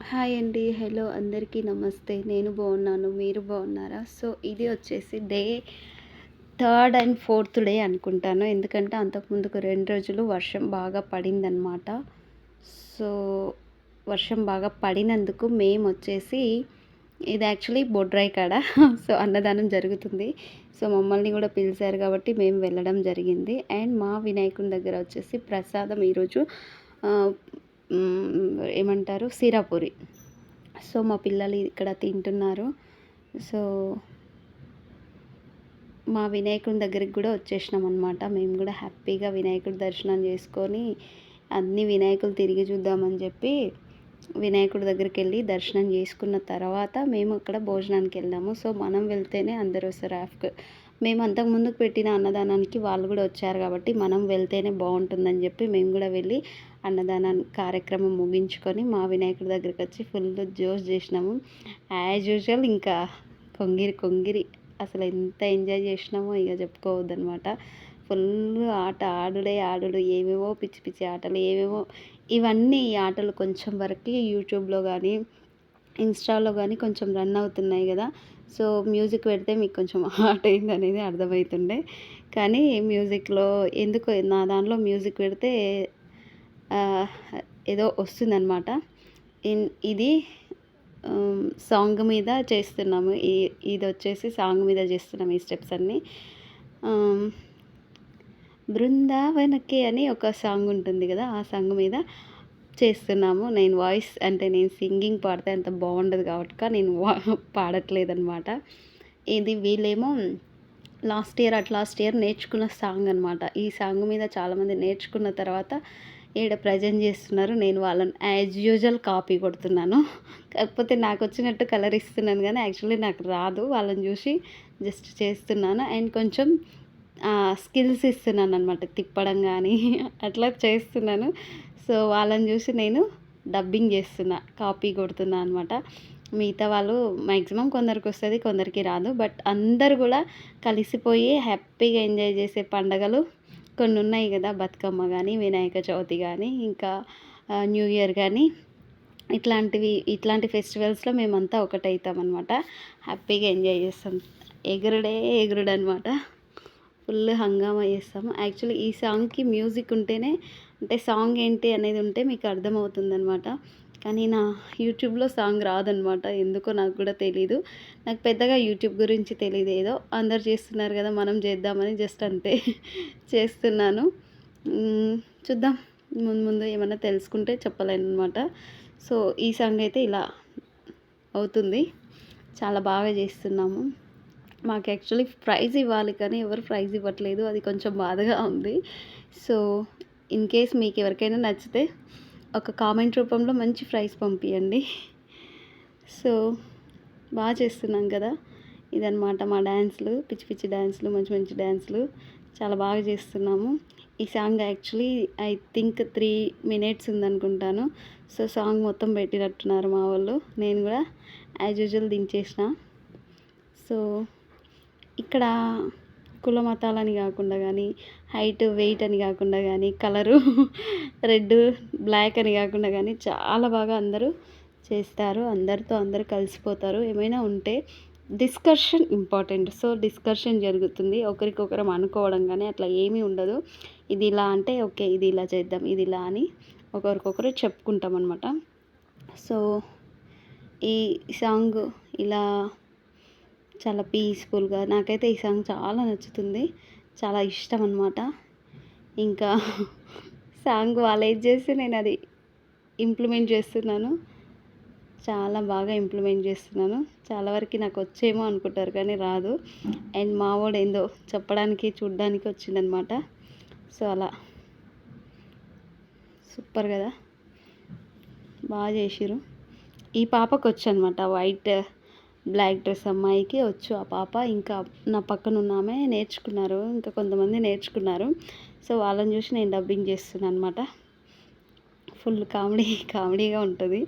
Hi అండి. Hello అందరికీ నమస్తే. నేను బాగున్నాను. మీరు బాగున్నారా? సో, ఇది వచ్చేసి day third and fourth day అనుకుంటాను. ఎందుకంటే అంతకుముందుకు 2 రోజులు వర్షం బాగా పడిందనమాట. సో, వర్షం బాగా పడినందుకు మేమొచ్చేసి ఇది యాక్చువల్లీ బొడ్రాయి కాడ సో, అన్నదానం జరుగుతుంది. సో, మమ్మల్ని కూడా పిలిచారు కాబట్టి మేము వెళ్ళడం జరిగింది. అండ్ మా వినాయకుని దగ్గర వచ్చేసి ప్రసాదం ఈరోజు ఆహ్, ఏమంటారు సిరాపూరి. సో, మా పిల్లలు ఇక్కడ తింటున్నారు. సో, మా వినాయకుని దగ్గరికి కూడా వచ్చేసినామనమాట. మేము కూడా హ్యాపీగా వినాయకుడి దర్శనం చేసుకొని, అన్ని వినాయకులు తిరిగి చూద్దామని చెప్పి, వినాయకుడి దగ్గరికెళ్ళి దర్శనం చేసుకున్న తర్వాత మేము అక్కడ భోజనానికి వెళ్ళాము. సో, మనం వెళ్తేనే అందరూ వస్తారు. మేము అంతకు ముందుకు పెట్టిన అన్నదానానికి వాళ్ళు కూడా వచ్చారు కాబట్టి, మనం వెళ్తేనే బాగుంటుందని చెప్పి మేము కూడా వెళ్ళి అన్నదానాన్ని కార్యక్రమం ముగించుకొని మా వినాయకుడి దగ్గరికి వచ్చి ఫుల్ జోష్ చేసినాము. యాజ్ యూజువల్ ఇంకా కొంగిరి అసలు ఎంత ఎంజాయ్ చేసినామో ఇక చెప్పుకోవద్దనమాట. ఫుల్ ఆట ఆడుడు ఏవేవో పిచ్చి పిచ్చి ఆటలు ఏవేవో ఇవన్నీ ఈ ఆటలు కొంచెం వరకు యూట్యూబ్లో కానీ ఇన్స్టాలో కానీ కొంచెం రన్ అవుతున్నాయి కదా. సో, మ్యూజిక్ పెడితే మీకు కొంచెం ఆట ఏందనేది అర్థమవుతుండే. కానీ మ్యూజిక్లో ఎందుకో నా దాంట్లో మ్యూజిక్ పెడితే ఏదో వస్తుందనమాట. ఇది సాంగ్ మీద చేస్తున్నాము. ఇది వచ్చేసి సాంగ్ మీద చేస్తున్నాం ఈ స్టెప్స్ అన్నీ. బృందావనకే అని ఒక సాంగ్ ఉంటుంది కదా, ఆ సాంగ్ మీద చేస్తున్నాము. నేను వాయిస్ అంటే నేను సింగింగ్ పాడితే అంత బాగుండదు కాబట్టి నేను పాడట్లేదనమాట. ఇది వీళ్ళేమో లాస్ట్ ఇయర్ నేర్చుకున్న సాంగ్ అనమాట. ఈ సాంగ్ మీద చాలామంది నేర్చుకున్న తర్వాత ఈడ ప్రజెంట్ చేస్తున్నారు. నేను వాళ్ళని యాజ్ యూజువల్ కాపీ కొడుతున్నాను. కాకపోతే నాకు వచ్చినట్టు కలర్ ఇస్తున్నాను కానీ యాక్చువల్లీ నాకు రాదు. వాళ్ళని చూసి జస్ట్ చేస్తున్నాను. అండ్ కొంచెం స్కిల్స్ ఇస్తున్నాను అనమాట. తిప్పడం కానీ అట్లా చేస్తున్నాను. సో, వాళ్ళని చూసి నేను డబ్బింగ్ చేస్తున్నా, కాపీ కొడుతున్నా అనమాట. మిగతా వాళ్ళు మ్యాక్సిమం కొందరికి వస్తుంది, కొందరికి రాదు. బట్ అందరూ కూడా కలిసిపోయి హ్యాపీగా ఎంజాయ్ చేసే పండగలు కొన్ని ఉన్నాయి కదా. బతుకమ్మ కానీ, వినాయక చవితి కానీ, ఇంకా న్యూ ఇయర్ కానీ, ఇట్లాంటి ఫెస్టివల్స్లో మేమంతా ఒకటవుతామన్నమాట. హ్యాపీగా ఎంజాయ్ చేస్తాం. ఎగురుడు అనమాట. ఫుల్ హంగామా చేస్తాము. యాక్చువల్లీ ఈ సాంగ్కి మ్యూజిక్ ఉంటేనే, అంటే సాంగ్ ఏంటి అనేది ఉంటే మీకు అర్థమవుతుందనమాట. కానీ నా యూట్యూబ్లో సాంగ్ రాదనమాట. ఎందుకో నాకు కూడా తెలీదు. నాకు పెద్దగా యూట్యూబ్ గురించి తెలియదు. ఏదో అందరు చేస్తున్నారు కదా మనం చేద్దామని జస్ట్ అంతే చేస్తున్నాను. చూద్దాం, ముందు ఏమన్నా తెలుసుకుంటే చెప్పలేను అనమాట. సో, ఈ సాంగ్ అయితే ఇలా అవుతుంది. చాలా బాగా చేస్తున్నాము. మాకు యాక్చువల్లీ ప్రైజ్ ఇవ్వాలి కానీ ఎవరు ప్రైజ్ ఇవ్వట్లేదు. అది కొంచెం బాధగా ఉంది. సో, ఇన్ కేస్ మీకు ఎవరికైనా నచ్చితే ఒక కామెంట్ రూపంలో మంచి ప్రైజ్ పంపియండి. సో, బాగా చేస్తున్నాం కదా. ఇదనమాట మా డ్యాన్స్లు, పిచ్చి పిచ్చి డ్యాన్స్లు, మంచి మంచి డ్యాన్స్లు చాలా బాగా చేస్తున్నాము. ఈ song actually I think 3 minutes ఉందనుకుంటాను. సో, సాంగ్ మొత్తం పెట్టినట్టున్నారు మా వాళ్ళు. నేను కూడా యాజ్ యూజువల్ దించేసిన. సో, ఇక్కడ కుల మతాలని కాకుండా కానీ, హైట్ వెయిట్ అని కాకుండా కానీ, కలరు రెడ్ బ్లాక్ అని కాకుండా కానీ చాలా బాగా అందరూ చేస్తారు. అందరితో అందరూ కలిసిపోతారు. ఏమైనా ఉంటే డిస్కషన్ ఇంపార్టెంట్. సో, డిస్కషన్ జరుగుతుంది. ఒకరికొకరం అనుకోవడం కానీ అట్లా ఏమీ ఉండదు. ఇది ఇలా అంటే ఓకే, ఇది ఇలా చేద్దాం, ఇది ఇలా అని ఒకరికొకరు చెప్పుకుంటాం అనమాట. సో, ఈ సాంగ్ ఇలా చాలా పీస్ఫుల్గా, నాకైతే ఈ సాంగ్ చాలా నచ్చుతుంది. చాలా ఇష్టం అనమాట. ఇంకా సాంగ్ వాళ్ళు ఏది చేస్తే నేను అది ఇంప్లిమెంట్ చేస్తున్నాను. చాలా బాగా ఇంప్లిమెంట్ చేస్తున్నాను. చాలా వరకు నాకు వచ్చేమో అనుకుంటారు కానీ రాదు. అండ్ మావాడు ఏందో చెప్పడానికి చూడ్డానికి వచ్చిందనమాట. సో, అలా సూపర్ కదా, బాగా చేసిర్రు. ఈ పాపకు వచ్చనమాట వైట్ బ్లాక్ డ్రెస్ అమ్మాయికి వచ్చు ఆ పాప. ఇంకా నా పక్కన ఉన్న ఆమె నేర్చుకున్నారు, ఇంకా కొంతమంది నేర్చుకున్నారు. సో, వాళ్ళని చూసి నేను డబ్బింగ్ చేస్తున్నాను అనమాట. ఫుల్ కామెడీగా ఉంటుంది.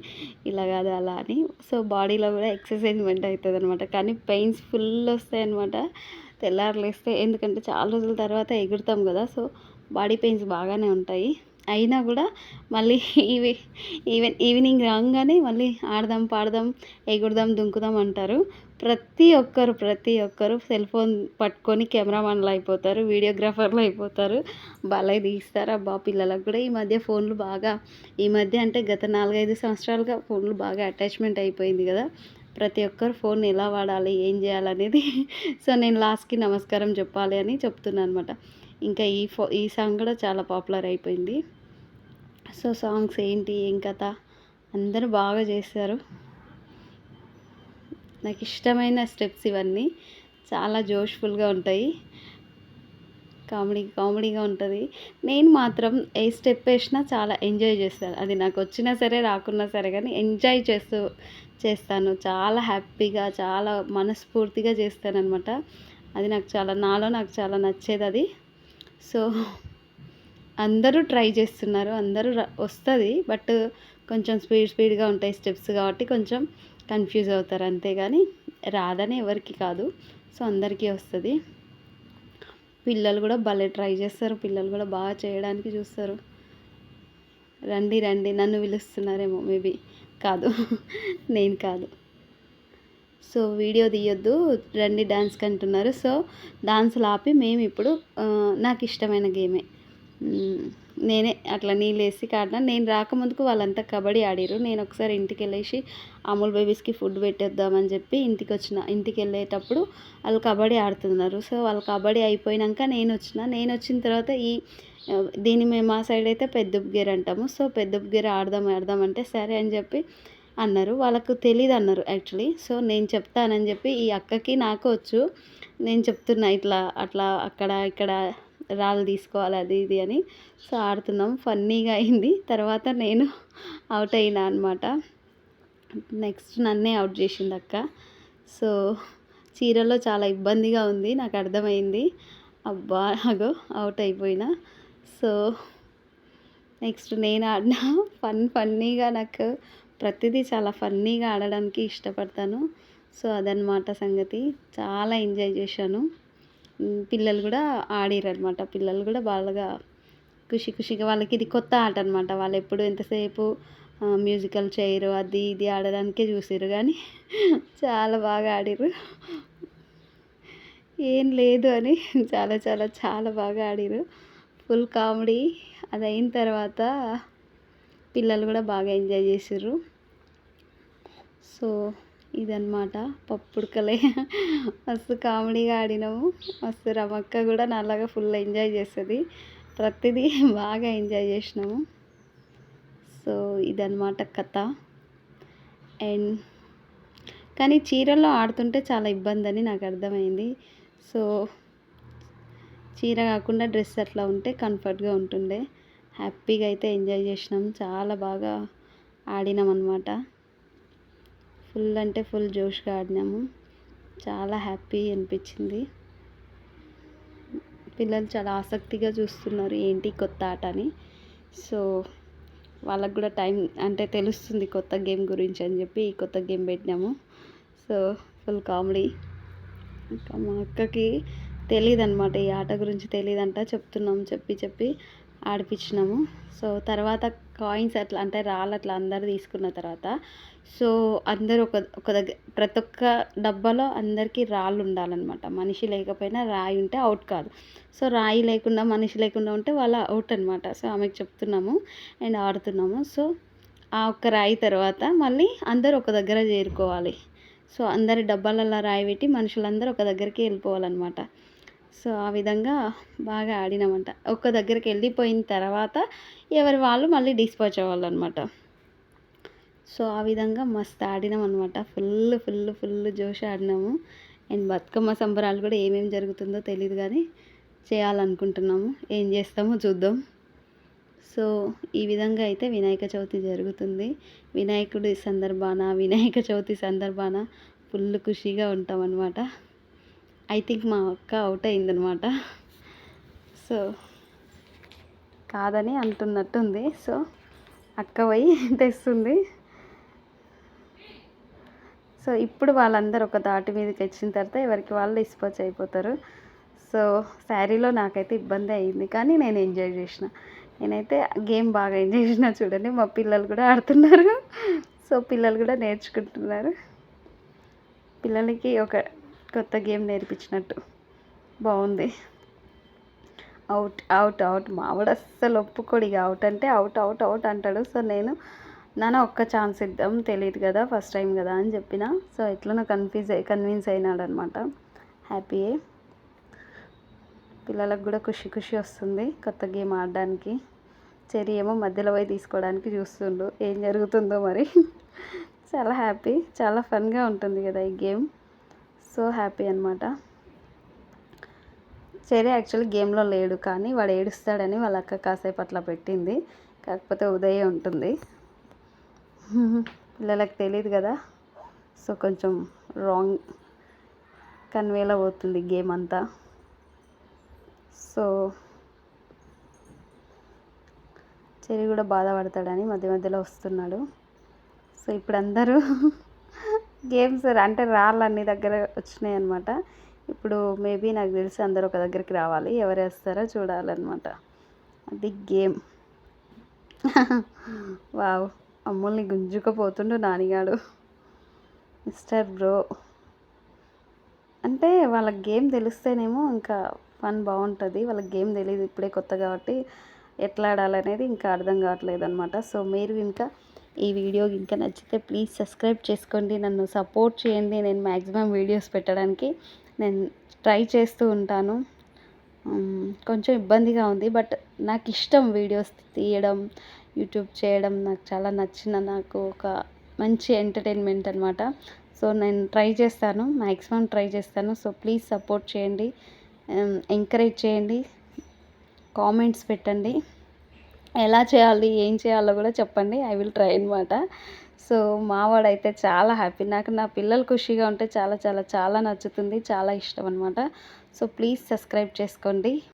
ఇలా కాదు అలా అని. సో, బాడీలో కూడా ఎక్సర్సైజ్మెంట్ అవుతుంది అనమాట. కానీ పెయిన్స్ ఫుల్ వస్తాయన్నమాట తెల్లారులేస్తే. ఎందుకంటే చాలా రోజుల తర్వాత ఎగురుతాం కదా. సో, బాడీ పెయిన్స్ బాగానే ఉంటాయి. అయినా కూడా మళ్ళీ ఈవి ఈవినింగ్ రాగానే మళ్ళీ ఆడదాం పాడదాం ఎగురుదాం దుంకుదాం అంటారు. ప్రతి ఒక్కరు సెల్ ఫోన్ పట్టుకొని కెమెరామన్లు అయిపోతారు, వీడియోగ్రాఫర్లు అయిపోతారు, భలే తీస్తారు. అబ్బా పిల్లలకు కూడా ఈ మధ్య అంటే గత 4-5 సంవత్సరాలుగా ఫోన్లు బాగా అటాచ్మెంట్ అయిపోయింది కదా. ప్రతి ఒక్కరు ఫోన్ ఎలా వాడాలి ఏం చేయాలనేది సో నేను లాస్ట్కి నమస్కారం చెప్పాలి అని చెప్తున్నాను అనమాట. ఇంకా ఈ సాంగ్ కూడా చాలా పాపులర్ అయిపోయింది. సో సాంగ్స్ ఏంటి ఏం కథ అందరూ బాగా చేశారు. నాకు ఇష్టమైన స్టెప్స్ ఇవన్నీ చాలా జోష్ఫుల్గా ఉంటాయి, కామెడీగా ఉంటుంది. నేను మాత్రం ఏ స్టెప్ వేసినా చాలా ఎంజాయ్ చేస్తాను. అది నాకు వచ్చినా సరే రాకున్నా సరే కానీ ఎంజాయ్ చేస్తాను. చాలా హ్యాపీగా చాలా మనస్ఫూర్తిగా చేస్తానన్నమాట. అది నాకు చాలా నచ్చేది అది. సో అందరూ ట్రై చేస్తున్నారు, అందరూ వస్తుంది. బట్ కొంచెం స్పీడ్గా ఉంటాయి స్టెప్స్ కాబట్టి కొంచెం కన్ఫ్యూజ్ అవుతారు, అంతేగాని రాదని ఎవరికి కాదు. సో అందరికీ వస్తుంది. పిల్లలు కూడా భలే ట్రై చేస్తారు, పిల్లలు కూడా బాగా చేయడానికి చూస్తారు. రండి రండి నన్ను పిలుస్తున్నారేమో, మేబీ కాదు నేను కాదు. సో వీడియో తీయొద్దు రండి డాన్స్కి అంటున్నారు. సో డాన్సులు ఆపి మేము ఇప్పుడు నాకు ఇష్టమైన గేమే నేనే అట్లా నీళ్ళేసి కాడినా. నేను రాకముందుకు వాళ్ళంతా కబడ్డీ ఆడిరు. నేను ఒకసారి ఇంటికి వెళ్ళేసి అమూల్ బేబీస్కి ఫుడ్ పెట్టేద్దామని చెప్పి ఇంటికి వెళ్ళేటప్పుడు వాళ్ళు కబడ్డీ ఆడుతున్నారు. సో వాళ్ళు కబడ్డీ అయిపోయాక నేను వచ్చిన తర్వాత దీన్ని మేము మా సైడ్ అయితే పెద్ద అంటాము. సో పెద్ద ఆడదాం అంటే సరే అని చెప్పి అన్నారు. వాళ్ళకు తెలియదు అన్నారు యాక్చువల్లీ. సో నేను చెప్తానని చెప్పి ఈ అక్కకి నాకు వచ్చు, నేను చెప్తున్నా ఇట్లా అట్లా అక్కడ ఇక్కడ రాళ్ళు తీసుకోవాలి అది ఇది అని. సో ఆడుతున్నాం, ఫన్నీగా అయింది. తర్వాత నేను అవుట్ అయినా అనమాట. నెక్స్ట్ నన్నే అవుట్ చేసింది అక్క. సో చీరలో చాలా ఇబ్బందిగా ఉంది, నాకు అర్థమైంది. అబ్బా అగో అవుట్ అయిపోయినా. సో నెక్స్ట్ నేను ఆడిన ఫన్నీగా, నాకు ప్రతిదీ చాలా ఫన్నీగా ఆడడానికి ఇష్టపడతాను. సో అదనమాట సంగతి. చాలా ఎంజాయ్ చేశాను. పిల్లలు కూడా ఆడిరనమాట. పిల్లలు కూడా బాగా ఖుషిగా, వాళ్ళకి ఇది కొత్త ఆట అనమాట. వాళ్ళు ఎప్పుడు ఎంతసేపు మ్యూజికల్ చైర్ అది ఇది ఆడడానికే చూసిర్రు, కానీ చాలా బాగా ఆడిర్రు. ఏం లేదు అని చాలా చాలా చాలా బాగా ఆడిర్రు. Full comedy. అది అయిన తర్వాత పిల్లలు కూడా బాగా ఎంజాయ్ చేసిర్రు. సో ఇదన్నమాట పప్పుడుకలే. మస్తు కామెడీగా ఆడినాము. మస్తు రమక్క కూడా నాలాగా ఫుల్ ఎంజాయ్ చేస్తుంది. ప్రతిదీ బాగా ఎంజాయ్ చేసినాము. సో ఇదన్నమాట కథ. అండ్ కానీ చీరల్లో ఆడుతుంటే చాలా ఇబ్బంది అని నాకు అర్థమైంది. సో చీర కాకుండా డ్రెస్ అట్లా ఉంటే కంఫర్ట్గా ఉంటుండే. హ్యాపీగా అయితే ఎంజాయ్ చేసినాం, చాలా బాగా ఆడినాం అన్నమాట. ఫుల్ అంటే ఫుల్ జోష్గా ఆడినాము. చాలా హ్యాపీ అనిపించింది. పిల్లలు చాలా ఆసక్తిగా చూస్తున్నారు ఏంటి కొత్త ఆట అని. సో వాళ్ళకు కూడా టైం అంటే తెలుస్తుంది కొత్త గేమ్ గురించి అని చెప్పి ఈ కొత్త గేమ్ పెట్టినాము. So full comedy. ఇంకా మా అక్కకి తెలియదు అనమాట, ఈ ఆట గురించి తెలియదంట. చెప్పి ఆడిపించినాము. సో తర్వాత కాయిన్స్ అట్లా అంటే రాళ్ళు అట్లా అందరు తీసుకున్న తర్వాత సో అందరూ ఒక దగ్గర ప్రతి ఒక్క డబ్బాలో అందరికీ రాళ్ళు ఉండాలన్నమాట. మనిషి లేకపోయినా రాయి ఉంటే అవుట్ కాదు. సో రాయి లేకుండా మనిషి లేకుండా ఉంటే వాళ్ళ అవుట్ అనమాట. సో ఆమెకు చెప్తున్నాము అండ్ ఆడుతున్నాము. సో ఆ ఒక్క రాయి తర్వాత మళ్ళీ అందరూ ఒక దగ్గర చేరుకోవాలి. సో అందరి డబ్బాలలో రాయి పెట్టి మనుషులందరూ ఒక దగ్గరికి వెళ్ళిపోవాలన్నమాట. సో ఆ విధంగా బాగా ఆడినామంట. ఒక్క దగ్గరికి వెళ్ళిపోయిన తర్వాత ఎవరి వాళ్ళు మళ్ళీ డిస్పాచ్ అవ్వాలన్నమాట. సో ఆ విధంగా మస్తు ఆడినాం అనమాట. ఫుల్ జోష్ ఆడినాము. అండ్ బతుకమ్మ సంబరాలు కూడా ఏమేమి జరుగుతుందో తెలియదు, కానీ చేయాలనుకుంటున్నాము. ఏం చేస్తామో చూద్దాం. సో ఈ విధంగా అయితే వినాయక చవితి జరుగుతుంది. వినాయక చవితి సందర్భాన ఫుల్ ఖుషిగా ఉంటామన్నమాట. ఐ థింక్ మా అక్క అవుట్ అయిందనమాట. సో కాదని అంటున్నట్టుంది. సో అక్క పోయి తెస్తుంది. సో ఇప్పుడు వాళ్ళందరూ ఒక తాటి మీదకి వచ్చిన తర్వాత ఎవరికి వాళ్ళు డిస్పాచ్ అయిపోతారు. సో శారీలో నాకైతే ఇబ్బంది అయింది, కానీ నేను ఎంజాయ్ చేసిన. నేనైతే గేమ్ బాగా ఎంజాయ్ చేసినా చూడండి. మా పిల్లలు కూడా ఆడుతున్నారు. సో పిల్లలు కూడా నేర్చుకుంటున్నారు. పిల్లలకి ఒక కొత్త గేమ్ నేర్పించినట్టు బాగుంది. అవుట్ అవుట్ అవుట్ మావాడు అస్సలు ఒప్పుకోడు. ఇక అవుట్ అంటే అవుట్ అవుట్ అవుట్ అంటాడు. సో నేను నాన్న ఒక్క ఛాన్స్ ఇద్దాం, తెలియదు కదా ఫస్ట్ టైం కదా అని చెప్పిన. సో ఎట్లనో కన్విన్స్ అయినాడు అనమాట. హ్యాపీయే. పిల్లలకు కూడా ఖుషి ఖుషి వస్తుంది కొత్త గేమ్ ఆడడానికి. చెరి ఏమో మధ్యలో పోయి తీసుకోవడానికి చూస్తుండు, ఏం జరుగుతుందో మరి. చాలా హ్యాపీ, చాలా ఫన్గా ఉంటుంది కదా ఈ గేమ్. సో హ్యాపీ అనమాట. చెరి యాక్చువల్లీ గేమ్లో లేడు, కానీ వాడు ఏడుస్తాడని వాళ్ళ అక్క కాసేపు అట్లా పెట్టింది. కాకపోతే ఉదయే ఉంటుంది. పిల్లలకు తెలియదు కదా, సో కొంచెం రాంగ్ కన్వేలో పోతుంది గేమ్ అంతా. సో చెరి కూడా బాధపడతాడని మధ్య మధ్యలో వస్తున్నాడు. సో ఇప్పుడు అందరూ గేమ్స్ అంటే రాళ్ళు అన్ని దగ్గర వచ్చినాయి అనమాట. ఇప్పుడు మేబీ నాకు తెలిసి అందరూ ఒక దగ్గరికి రావాలి, ఎవరు వేస్తారో చూడాలన్నమాట. అది గేమ్. వావ్, అమ్ముల్ని గుంజుకుపోతుండు నానిగాడు. మిస్టర్ బ్రో అంటే వాళ్ళకి గేమ్ తెలిస్తేనేమో ఇంకా ఫన్ బాగుంటుంది. వాళ్ళకి గేమ్ తెలియదు, ఇప్పుడే కొత్త కాబట్టి ఎట్లా ఆడాలనేది ఇంకా అర్థం కావట్లేదు అనమాట. సో మీరు ఇంకా ఈ వీడియో ఇంకా నచ్చితే ప్లీజ్ సబ్స్క్రైబ్ చేసుకోండి, నన్ను సపోర్ట్ చేయండి. నేను మ్యాక్సిమం వీడియోస్ పెట్టడానికి నేను ట్రై చేస్తూ ఉంటాను. కొంచెం ఇబ్బందిగా ఉంది, బట్ నాకు ఇష్టం వీడియోస్ తీయడం, యూట్యూబ్ చేయడం. నాకు చాలా నచ్చిన, నాకు ఒక మంచి ఎంటర్టైన్మెంట్ అనమాట. సో నేను ట్రై చేస్తాను, మ్యాక్సిమం ట్రై చేస్తాను. సో ప్లీజ్ సపోర్ట్ చేయండి, ఎంకరేజ్ చేయండి, కామెంట్స్ పెట్టండి. ఎలా చేయాలి, ఏం చేయాలో కూడా చెప్పండి. ఐ విల్ ట్రై అనమాట. సో మావాడైతే చాలా హ్యాపీ. నాకు నా పిల్లలు ఖుషిగా ఉంటే చాలా చాలా చాలా నచ్చుతుంది, చాలా ఇష్టం అనమాట. సో ప్లీజ్ సబ్స్క్రైబ్ చేసుకోండి.